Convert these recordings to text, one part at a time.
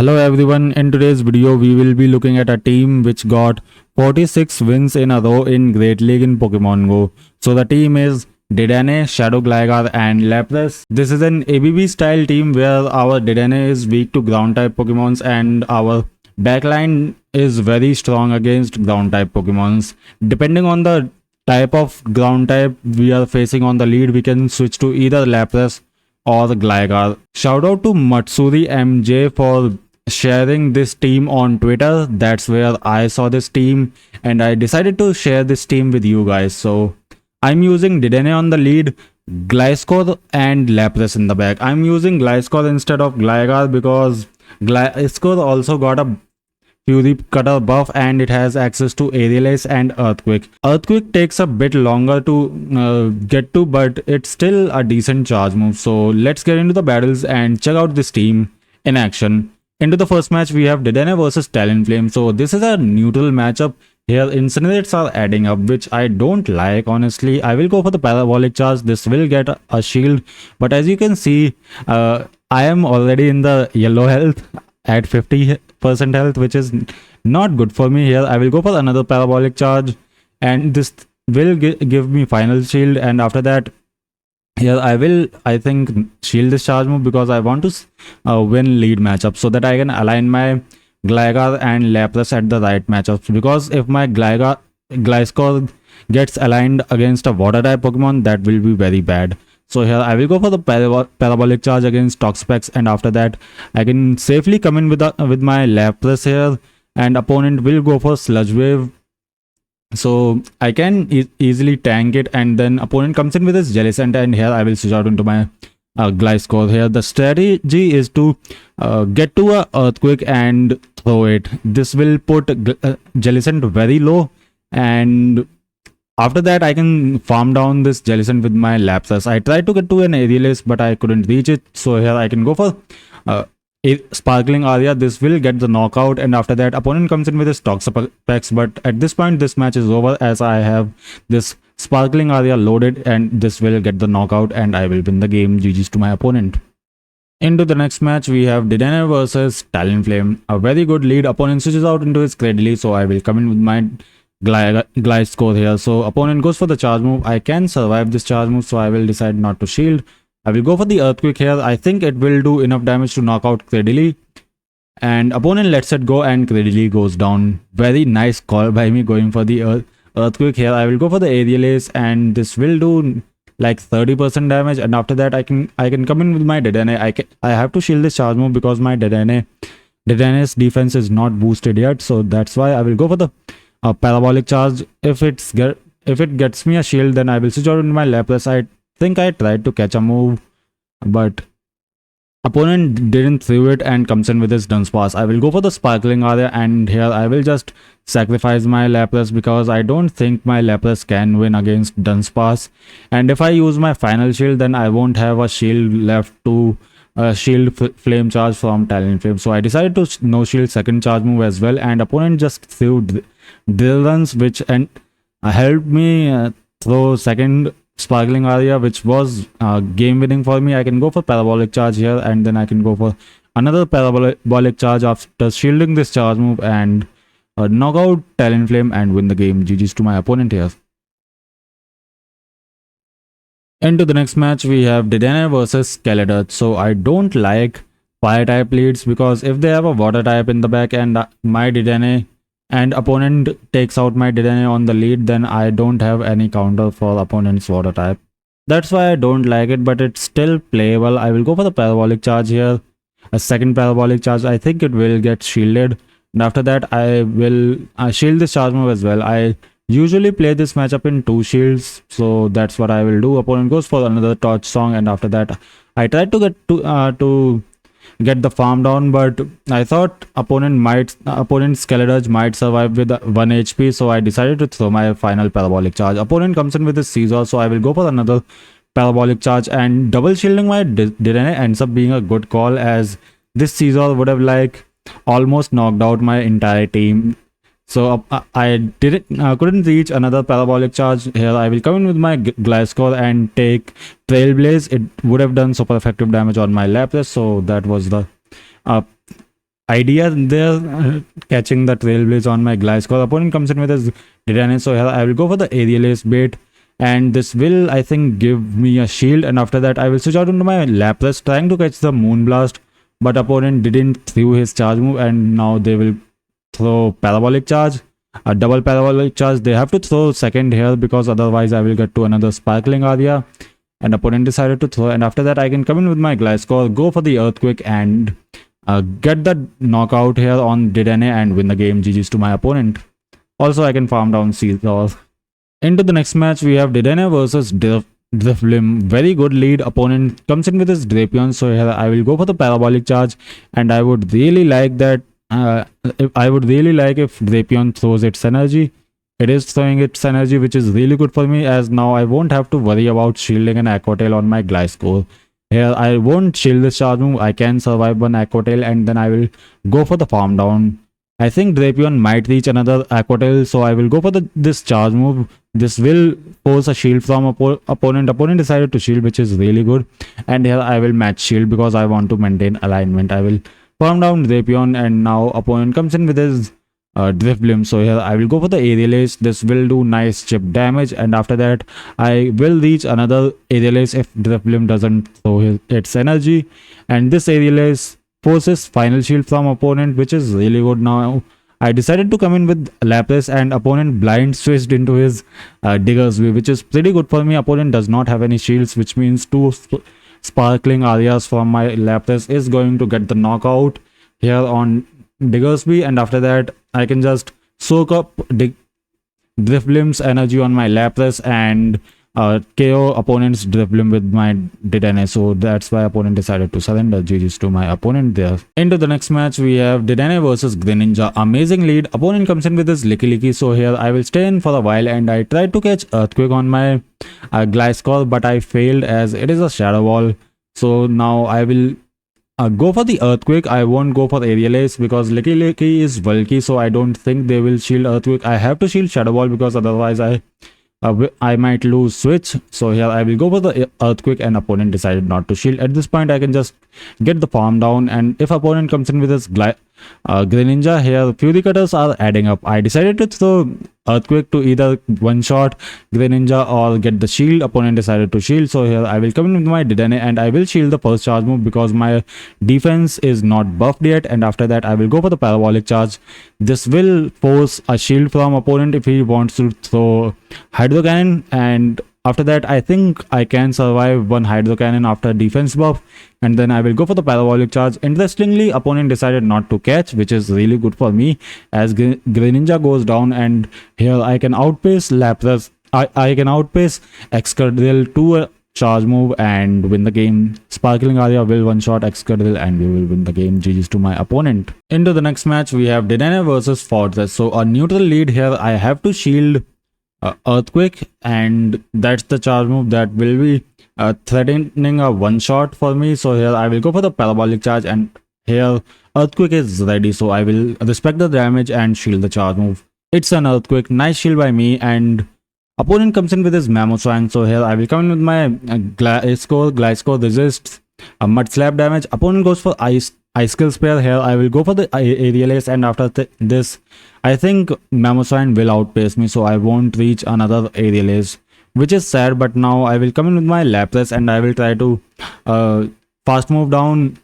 Hello everyone, in today's video we will be looking at a team which got 46 wins in a row in Great League in Pokemon Go. So the team is Dedenne, Shadow Gligar and Lapras. This is an ABB style team where our Dedenne is weak to ground type Pokemons and our backline is very strong against ground type Pokemons. Depending on the type of ground type we are facing on the lead, we can switch to either Lapras or Gligar. Shout out to Matsuri MJ for sharing this team on Twitter. That's where I saw this team and I decided to share this team with you guys. So I'm using Dedenne on the lead, Gliscor and Lapras in the back. I'm using Gliscor instead of Gligar because Gliscor also got a Fury Cutter buff and it has access to Aerial Ace and Earthquake. Earthquake takes a bit longer to get to, but it's still a decent charge move. So let's get into the battles and check out this team in action. Into the first match, we have Dedenne versus Talonflame. So this is a neutral matchup. Here, Incinerates are adding up, which I don't like, honestly. I will go for the Parabolic Charge. This will get a shield. But as you can see, I am already in the yellow health at 50% health, which is not good for me. Here, I will go for another Parabolic Charge. And this will give me final shield. And after that, here I think shield this charge move because I want to win lead matchup so that I can align my Gligar and Lapras at the right matchups, because if my Gliscor gets aligned against a water type Pokemon, that will be very bad. So here I will go for the Parabolic Charge against Toxapex, and after that I can safely come in with my Lapras here, and opponent will go for Sludge Wave. So I can easily tank it, and then opponent comes in with his Jellicent, and here I will switch out into my Gliscor. Here the strategy is to get to a Earthquake and throw it. This will put Jellicent very low, and after that I can farm down this Jellicent with my Lapras. I tried to get to an Aerial Ace but I couldn't reach it, so here I can go for Sparkling Aria. This will get the knockout, and after that opponent comes in with his Toxapex, but at this point this match is over as I have this Sparkling Aria loaded, and this will get the knockout and I will win the game. GG's to my opponent. Into the next match, we have Dedenne versus Talonflame. A very good lead. Opponent switches out into his Cradily, so I will come in with my Gliscor here. So opponent goes for the charge move. I can survive this charge move, so I will decide not to shield. I will go for the Earthquake here. I think it will do enough damage to knock out Cradily. And opponent lets it go and Cradily goes down. Very nice call by me going for the Earthquake here. I will go for the Aerial Ace, and this will do like 30% damage, and after that I can come in with my Dedenne. I have to shield this charge move because my Dedenne's defense is not boosted yet, so that's why I will go for the Parabolic Charge. If it gets me a shield, then I will switch out into my Lapras. I think I tried to catch a move, but opponent didn't throw it and comes in with his Dunsparce. I will go for the Sparkling Aria, and here I will just sacrifice my Lapras because I don't think my Lapras can win against Dunsparce. And if I use my final shield, then I won't have a shield left to shield Flame Charge from Talonflame. So I decided to no shield second charge move as well, and opponent just threw Drill Runs, which helped me throw second Sparkling Aria, which was game winning for me. I can go for Parabolic Charge here, and then I can go for another Parabolic Charge after shielding this charge move and knock out Talonflame and win the game. GG's to my opponent here. Into the next match, we have Dedenne versus Skeletor. So I don't like fire type leads because if they have a water type in the back and my Dedenne and opponent takes out my Dedenne on the lead, then I don't have any counter for opponent's water type. That's why I don't like it, but it's still playable. I will go for the Parabolic Charge here. A second Parabolic Charge. I think it will get shielded, and after that I will shield this charge move as well. I usually play this matchup in 2 shields, so that's what I will do. Opponent goes for another Torch Song, and after that I tried to get the farm down, but I thought opponent Skeletor might survive with 1 HP, so I decided to throw my final Parabolic Charge. Opponent comes in with his Scizor, so I will go for another Parabolic Charge, and double shielding my Dedenne ends up being a good call, as this Scizor would have like almost knocked out my entire team. So I couldn't reach another Parabolic Charge. Here I will come in with my Gliscor and take Trailblaze. It would have done super effective damage on my Lapras, so that was the idea there, catching the Trailblaze on my Gliscor. Opponent comes in with his Tyranius, so here I will go for the Aerial Ace bait, and this will, I think, give me a shield. And after that I will switch out into my Lapras, trying to catch the Moonblast, but opponent didn't throw his charge move, and now they will throw Parabolic Charge, a double Parabolic Charge. They have to throw second here because otherwise I will get to another Sparkling area, and opponent decided to throw. And after that I can come in with my Gliscor, go for the Earthquake, and get the knockout here on Dedenne and win the game. GG's to my opponent. Also I can farm down Seathor. Into the next match we have Dedenne versus Drifblim. Very good lead. Opponent comes in with his Drapion, so here I will go for the Parabolic Charge, and I would really like that if Drapion throws its energy. It is throwing its energy, which is really good for me, as now I won't have to worry about shielding an Aqua Tail on my Gliscor. Here I won't shield this charge move. I can survive one Aqua Tail, and then I will go for the farm down. I think Drapion might reach another Aqua Tail, so I will go for this charge move. This will force a shield from opponent. Opponent decided to shield, which is really good. And here I will match shield because I want to maintain alignment. I will farm down Drapion, and now opponent comes in with his Drifblim. So here I will go for the Aerial Ace. This will do nice chip damage, and after that I will reach another Aerial Ace if Drifblim doesn't throw its energy. And this Aerial Ace forces final shield from opponent, which is really good. Now I decided to come in with Lapras, and opponent blind switched into his Diggersby, which is pretty good for me. Opponent does not have any shields, which means two Sparkling Arias from my Lapras is going to get the knockout here on Diggersby. And after that I can just soak up Drifblim's energy on my Lapras and KO opponent's Drifblim with my Dedenne. So that's why opponent decided to surrender. GG's to my opponent there. Into the next match we have Dedenne versus Greninja. Amazing lead. Opponent comes in with his Licky. So here I will stay in for a while, and I tried to catch Earthquake on my Gliscor, but I failed as it is a Shadow Ball. So now I will go for the Earthquake. I won't go for Aerial Ace because Licky is bulky, so I don't think they will shield Earthquake. I have to shield Shadow Ball because otherwise I might lose switch. So here I will go for the Earthquake, and opponent decided not to shield. At this point I can just get the farm down, and if opponent comes in with his Greninja, here Fury Cutters are adding up. I decided to throw Earthquake to either one shot Greninja or get the shield. Opponent decided to shield, so here I will come in with my Dedenne, and I will shield the first charge move because my defense is not buffed yet. And after that I will go for the Parabolic Charge. This will force a shield from opponent if he wants to throw Hydro Cannon, and after that I think I can survive one Hydro Cannon after defense buff, and then I will go for the Parabolic Charge. Interestingly, opponent decided not to catch, which is really good for me as Greninja goes down, and here I can outpace Lapras. I can outpace Excadrill to a charge move and win the game. Sparkling Aria will one shot Excadrill and we will win the game. GG's to my opponent. Into the next match we have Dedenne versus Fortress. So a neutral lead here. I have to shield Earthquake, and that's the charge move that will be threatening a one shot for me. So here I will go for the Parabolic Charge, and here Earthquake is ready, so I will respect the damage and shield the charge move. It's an Earthquake. Nice shield by me, and opponent comes in with his Mamoswine. So here I will come in with my Gliscor resists Mud Slap damage. Opponent goes for Ice Skill Spare. Here I will go for the Aerial Ace, and after this I think Mamoswine will outpace me, so I won't reach another Aerial Ace, which is sad. But now I will come in with my Lapras, and I will try to fast move down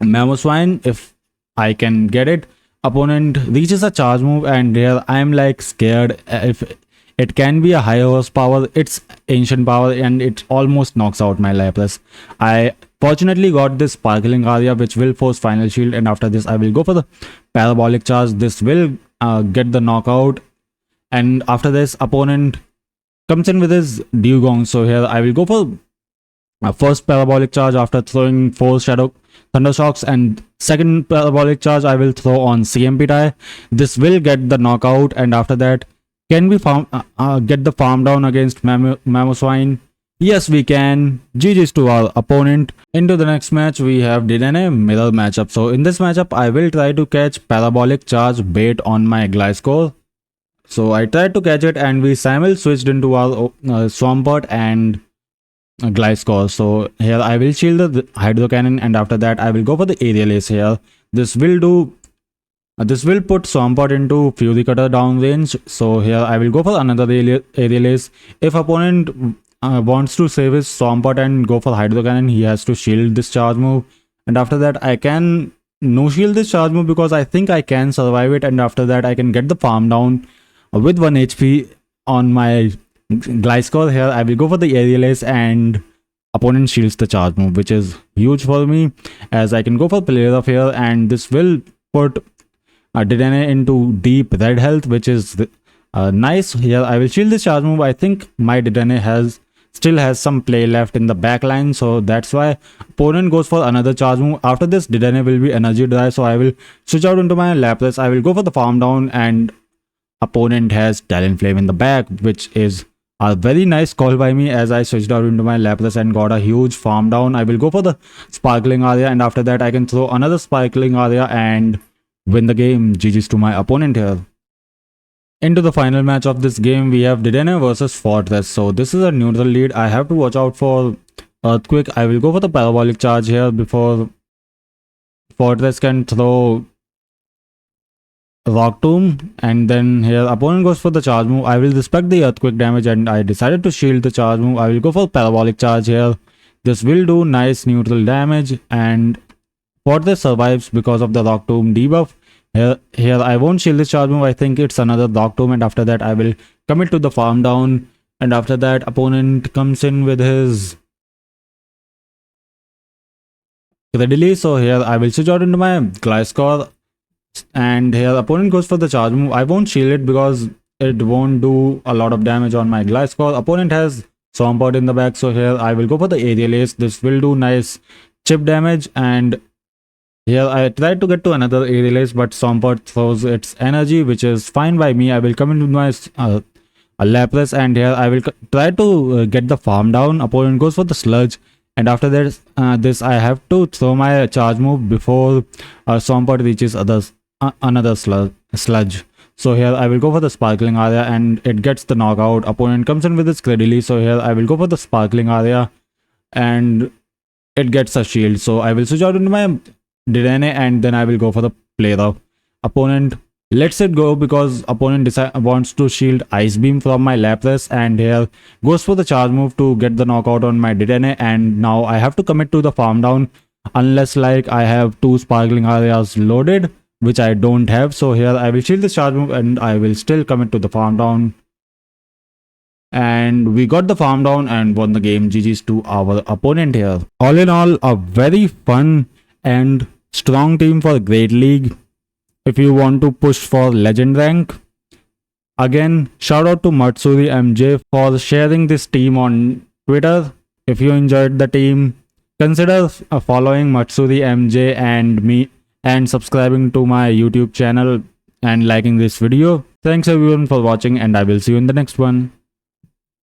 Mamoswine if I can get it. Opponent reaches a charge move, and here I am like scared. If it can be a high horsepower, it's ancient power, and it almost knocks out my Lapras. I fortunately got this Sparkling Aria, which will force final shield, and after this I will go for the Parabolic Charge. This will get the knockout, and after this opponent comes in with his Dugong. So here I will go for first Parabolic Charge after throwing 4 Shadow Thundershocks, and second Parabolic Charge I will throw on CMP tie. This will get the knockout, and after that can we get the farm down against Mamoswine? Yes, we can. GG's to our opponent. Into the next match we have Dedenne mirror matchup. So in this matchup I will try to catch Parabolic Charge bait on my Gliscor. So I tried to catch it, and we simul switched into our Swampert and Gliscor. So here I will shield the Hydro Cannon, and after that I will go for the Aerial Ace here. This will do. This will put Swampert into Fury Cutter down range. So here I will go for another aerial ace. If opponent wants to save his Swampert and go for Hydro Cannon, he has to shield this charge move. And after that, I can no shield this charge move because I think I can survive it. And after that, I can get the farm down with 1 HP on my Gliscor. Here I will go for the aerial ace and opponent shields the charge move, which is huge for me as I can go for Player of here, and this will put Dedenne into deep red health, which is nice. Here I will shield this charge move. I think my Dedenne still has some play left in the back line, so that's why opponent goes for another charge move. After this, Dedenne will be energy dry, so I will switch out into my Lapras. I will go for the farm down, and opponent has Talonflame in the back, which is a very nice call by me as I switched out into my Lapras and got a huge farm down. I will go for the Sparkling Aria, and after that I can throw another Sparkling Aria and win the game. GG's to my opponent here. Into the final match of this game, we have Dedenne versus Fortress. So this is a neutral lead. I have to watch out for Earthquake. I will go for the Parabolic Charge here before Fortress can throw Rock Tomb, and then here opponent goes for the charge move. I will respect the Earthquake damage and I decided to shield the charge move. I will go for Parabolic Charge here. This will do nice neutral damage, and Fortress survives because of the Rock Tomb debuff. Here I won't shield this charge move. I think it's another Rock Tomb, and after that I will commit to the farm down, and after that opponent comes in with his Credily. So here I will switch out into my Gliscor, and here opponent goes for the charge move. I won't shield it because it won't do a lot of damage on my Gliscor. Opponent has Swampert in the back, so here I will go for the aerial ace. This will do nice chip damage, and here I tried to get to another aerial ace, but Swampert throws its energy, which is fine by me. I will come in with my Lapras, and here I will try to get the farm down. Opponent goes for the Sludge, and after that, this I have to throw my charge move before Swampert reaches another Sludge. So here I will go for the Sparkling Aria, and it gets the knockout. Opponent comes in with its Credily, so here I will go for the Sparkling Aria, and it gets a shield. So I will switch out into my Dedenne, and then I will go for the Play Rough. Opponent lets it go because opponent wants to shield Ice Beam from my Lapras, and here goes for the charge move to get the knockout on my Dedenne, and now I have to commit to the farm down unless like I have 2 Sparkling Arias loaded, which I don't have. So here I will shield the charge move and I will still commit to the farm down, and we got the farm down and won the game. GG's to our opponent here. All in all, a very fun and strong team for Great League if you want to push for legend rank. Again, shout out to Matsuri MJ for sharing this team on Twitter. If you enjoyed the team, consider following Matsuri MJ and me, and subscribing to my YouTube channel and liking this video. Thanks everyone for watching, and I will see you in the next one.